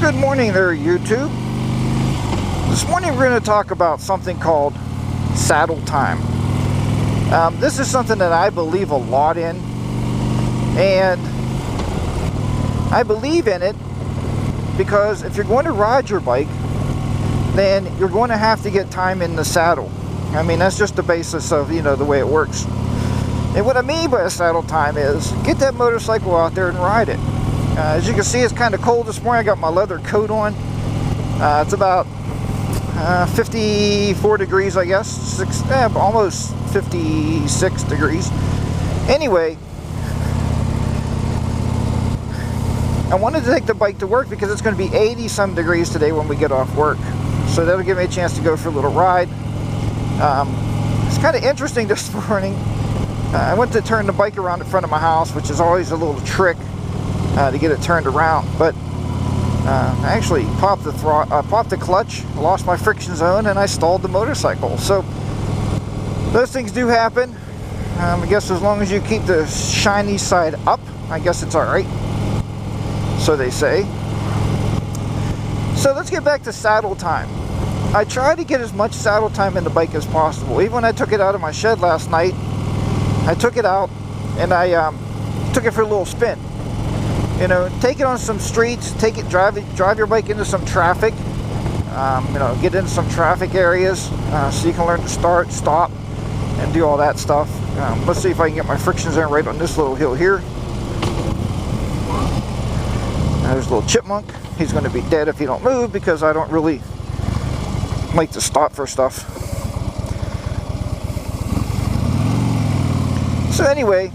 Good morning there, YouTube. This morning we're going to talk about something called saddle time. This is something that I believe a lot in, and I believe in it because if you're going to ride your bike, then you're going to have to get time in the saddle. I mean, that's just the basis of, the way it works. And what I mean by a saddle time is get that motorcycle out there and ride it. As you can see, it's kind of cold this morning. I got my leather coat on. It's about 54 degrees, I guess. Almost 56 degrees. Anyway, I wanted to take the bike to work because it's going to be 80 some degrees today when we get off work. So that'll give me a chance to go for a little ride. It's kind of interesting this morning. I went to turn the bike around in front of my house, which is always a little trick to get it turned around. But I actually popped the clutch, lost my friction zone, and I stalled the motorcycle. So those things do happen. I guess as long as you keep the shiny side up, I guess it's alright. So they say. So let's get back to saddle time. I try to get as much saddle time in the bike as possible. Even when I took it out of my shed last night, I took it out and I took it for a little spin. Take it on some streets, drive your bike into some traffic, get into some traffic areas so you can learn to start, stop, and do all that stuff. Let's see if I can get my friction zone right on this little hill here. There's a little chipmunk. He's going to be dead if he don't move because I don't really like to stop for stuff. So anyway,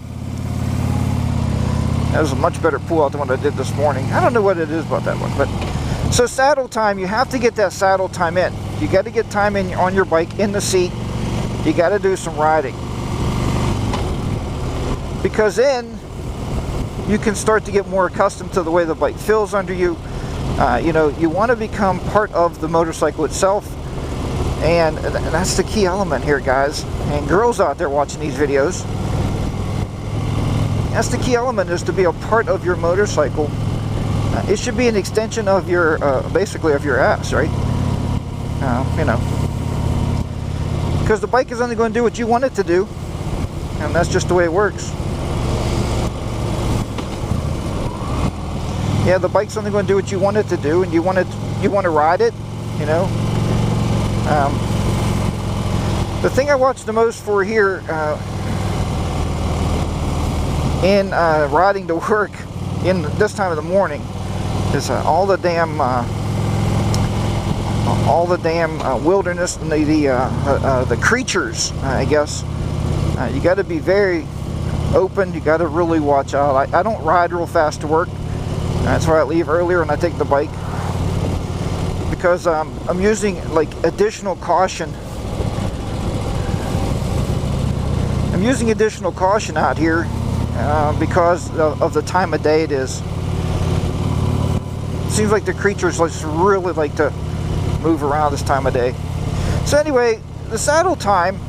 that was a much better pull out than what I did this morning. I don't know what it is about that one, but so saddle time, you have to get that saddle time in. You got to get time in on your bike in the seat. You got to do some riding, because then you can start to get more accustomed to the way the bike feels under you. You want to become part of the motorcycle itself, and that's the key element here, guys and girls out there watching these videos. That's the key element, is to be a part of your motorcycle. It should be an extension of your, basically of your ass, right? Because the bike is only going to do what you want it to do, and that's just the way it works. Yeah, the bike's only going to do what you want it to do, and you want to ride it, The thing I watch the most for here, in riding to work in this time of the morning, is all the damn wilderness and the creatures. I guess you got to be very open. You got to really watch out. I don't ride real fast to work. That's why I leave earlier and I take the bike, because I'm using additional caution. I'm using additional caution out here. Because of the time of day it is. It seems like the creatures really like to move around this time of day. So anyway, the saddle time,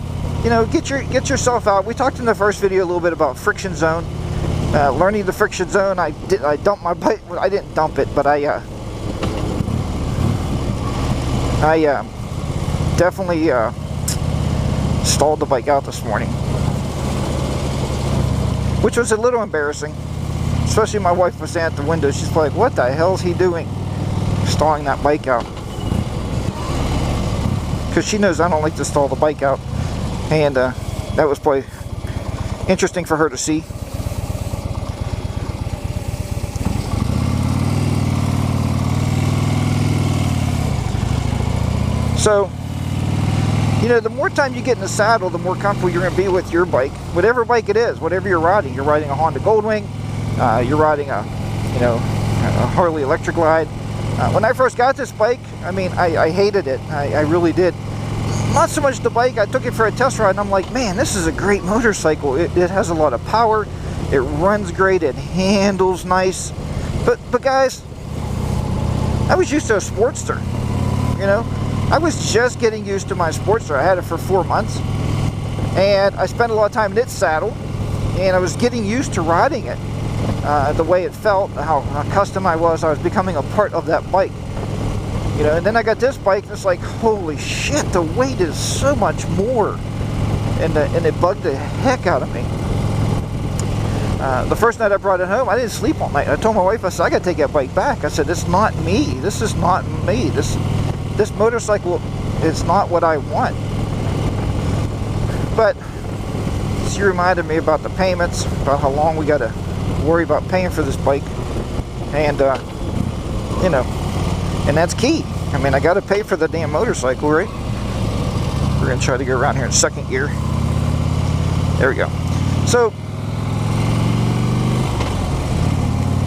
get yourself out. We talked in the first video a little bit about friction zone, learning the friction zone. I dumped my bike. I didn't dump it, but I definitely stalled the bike out this morning, which was a little embarrassing. Especially my wife was standing at the window. She's like, what the hell is he doing? Stalling that bike out. Because she knows I don't like to stall the bike out. And that was probably interesting for her to see. So, the more time you get in the saddle, the more comfortable you're going to be with your bike, whatever bike it is, whatever you're riding. You're riding a Honda Goldwing, you're riding a Harley Electric Glide. When I first got this bike, I hated it. I really did. Not so much the bike. I took it for a test ride, and I'm like, man, this is a great motorcycle. It has a lot of power. It runs great. It handles nice. But guys, I was used to a Sportster, I was just getting used to my Sportster. I had it for 4 months, and I spent a lot of time in its saddle, and I was getting used to riding it. the way it felt, how accustomed I was becoming a part of that bike. You know, and then I got this bike, and it's like, holy shit, the weight is so much more. And it bugged the heck out of me. The first night I brought it home, I didn't sleep all night. I told my wife, I said, I got to take that bike back. I said, it's not me. This is not me. This motorcycle is not what I want. But she reminded me about the payments, about how long we got to worry about paying for this bike. And, you know, and that's key. I mean, I got to pay for the damn motorcycle, right? We're going to try to go around here in second gear. There we go. So,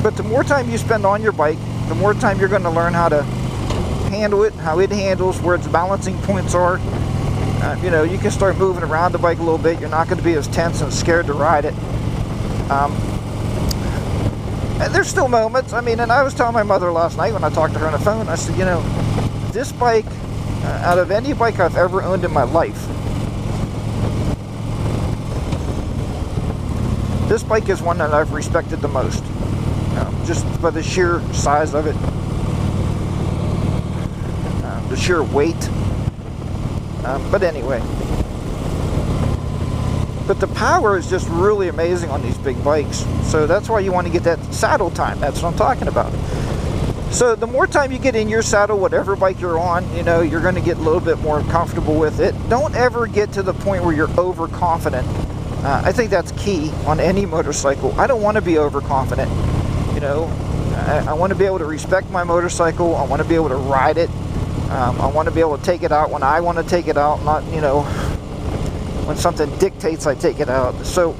but the more time you spend on your bike, the more time you're going to learn how to handle it, how it handles, where its balancing points are. You know, you can start moving around the bike a little bit. You're not going to be as tense and scared to ride it. And there's still moments. I mean, and I was telling my mother last night when I talked to her on the phone, I said, you know, this bike, out of any bike I've ever owned in my life, this bike is one that I've respected the most. Just by the sheer size of it, the sheer weight. But anyway, but the power is just really amazing on these big bikes. So that's why you want to get that saddle time. That's what I'm talking about. So the more time you get in your saddle, whatever bike you're on, you know, you're going to get a little bit more comfortable with it. Don't ever get to the point where you're overconfident. I think that's key on any motorcycle. I don't want to be overconfident. You know, I want to be able to respect my motorcycle. I want to be able to ride it. I want to be able to take it out when I want to take it out, not, you know, when something dictates I take it out. So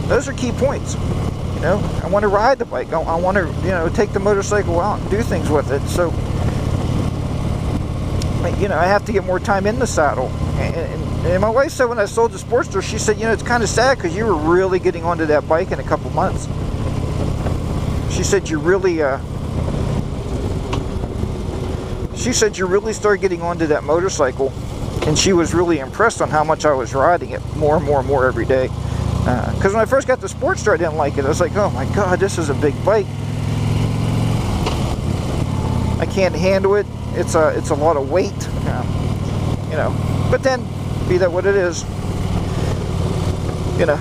those are key points. You know, I want to ride the bike. I want to, you know, take the motorcycle out and do things with it. So, you know, I have to get more time in the saddle. And my wife said when I sold the Sportster, she said, you know, it's kind of sad because you were really getting onto that bike in a couple months. She said you really, started getting onto that motorcycle, and she was really impressed on how much I was riding it more and more and more every day. Because when I first got the Sportster, I didn't like it. I was like, oh my God, this is a big bike. I can't handle it. It's a lot of weight. You know, but then, be that what it is, you know,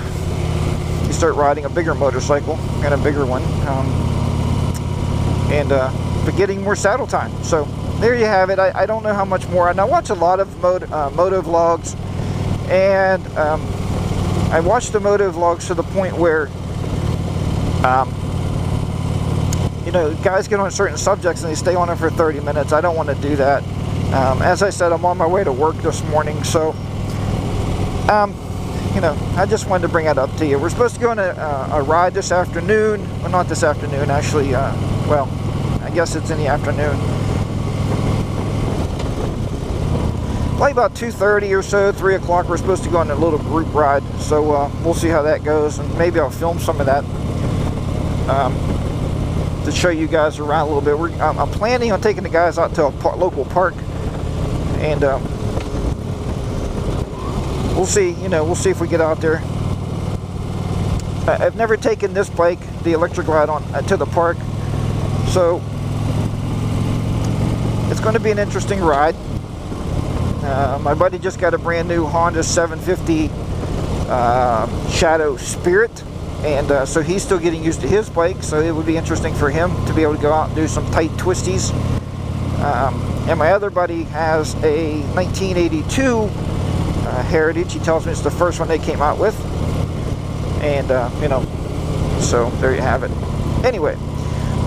you start riding a bigger motorcycle and a bigger one, but getting more saddle time. So there you have it. I don't know how much more, and I watch a lot of moto vlogs, and I watch the moto vlogs to the point where you know, guys get on certain subjects and they stay on it for 30 minutes. I don't want to do that. As I said, I'm on my way to work this morning, so you know, I just wanted to bring that up to you. We're supposed to go on a ride this afternoon. Well, not this afternoon, actually. Well, I guess it's in the afternoon. Like about 2:30 or so, 3 o'clock, we're supposed to go on a little group ride. So we'll see how that goes, and maybe I'll film some of that to show you guys around a little bit. I'm planning on taking the guys out to a local park, and we'll see. You know, we'll see if we get out there. I've never taken this bike, the electric ride, on to the park, so it's going to be an interesting ride. My buddy just got a brand new Honda 750 Shadow Spirit, and so he's still getting used to his bike, so it would be interesting for him to be able to go out and do some tight twisties. And my other buddy has a 1982 Heritage. He tells me it's the first one they came out with, and you know, so there you have it. Anyway,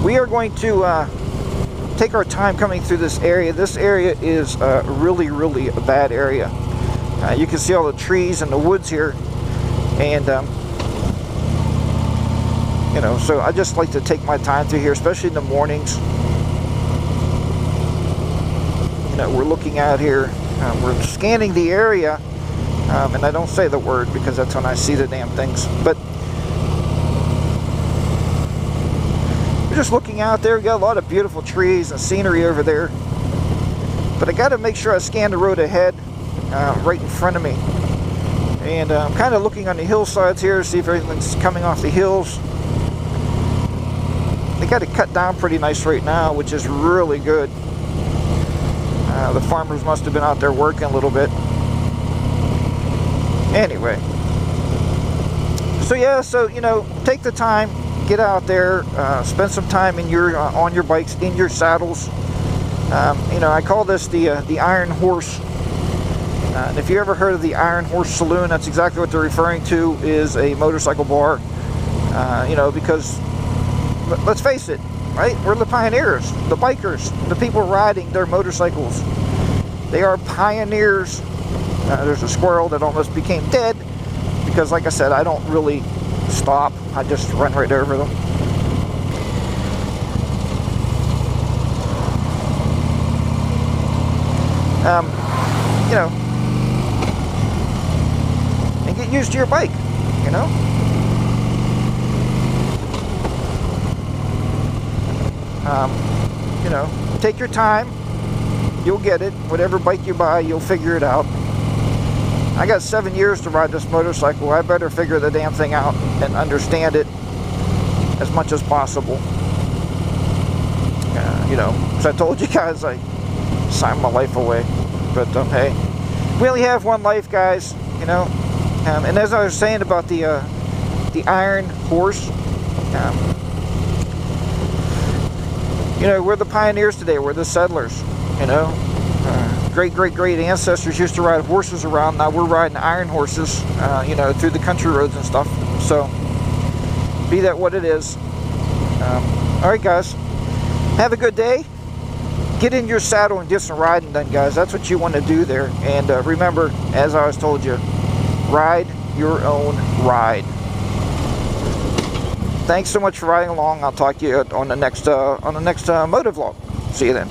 we are going to take our time coming through this area. This area is really, really a bad area. You can see all the trees and the woods here, and you know, so I just like to take my time through here, especially in the mornings. You know, we're looking out here, we're scanning the area, and I don't say the word because that's when I see the damn things, but we're just looking out there. We got a lot of beautiful trees and scenery over there, but I got to make sure I scan the road ahead, right in front of me. and I'm kind of looking on the hillsides here to see if everything's coming off the hills. They got it cut down pretty nice right now, which is really good. The farmers must have been out there working a little bit. Anyway, so yeah, so you know, take the time, get out there, spend some time in your on your bikes, in your saddles. You know, I call this the Iron Horse. And if you ever heard of the Iron Horse Saloon, that's exactly what they're referring to, is a motorcycle bar. You know, because let's face it, right? We're the pioneers, the bikers, the people riding their motorcycles. They are pioneers. There's a squirrel that almost became dead because, like I said, I don't really stop. I just run right over them. You know, and get used to your bike, you know. You know, take your time. You'll get it. Whatever bike you buy, you'll figure it out. I got 7 years to ride this motorcycle. I better figure the damn thing out and understand it as much as possible. You know, as I told you guys, I signed my life away. But hey, we only have one life, guys. You know, and as I was saying about the Iron Horse, you know, we're the pioneers today. We're the settlers. You know, great ancestors used to ride horses around. Now we're riding iron horses, you know, through the country roads and stuff. So, be that what it is. All right, guys. Have a good day. Get in your saddle and get some riding done, guys. That's what you want to do there. And remember, as I always told you, ride your own ride. Thanks so much for riding along. I'll talk to you on the next motovlog. See you then.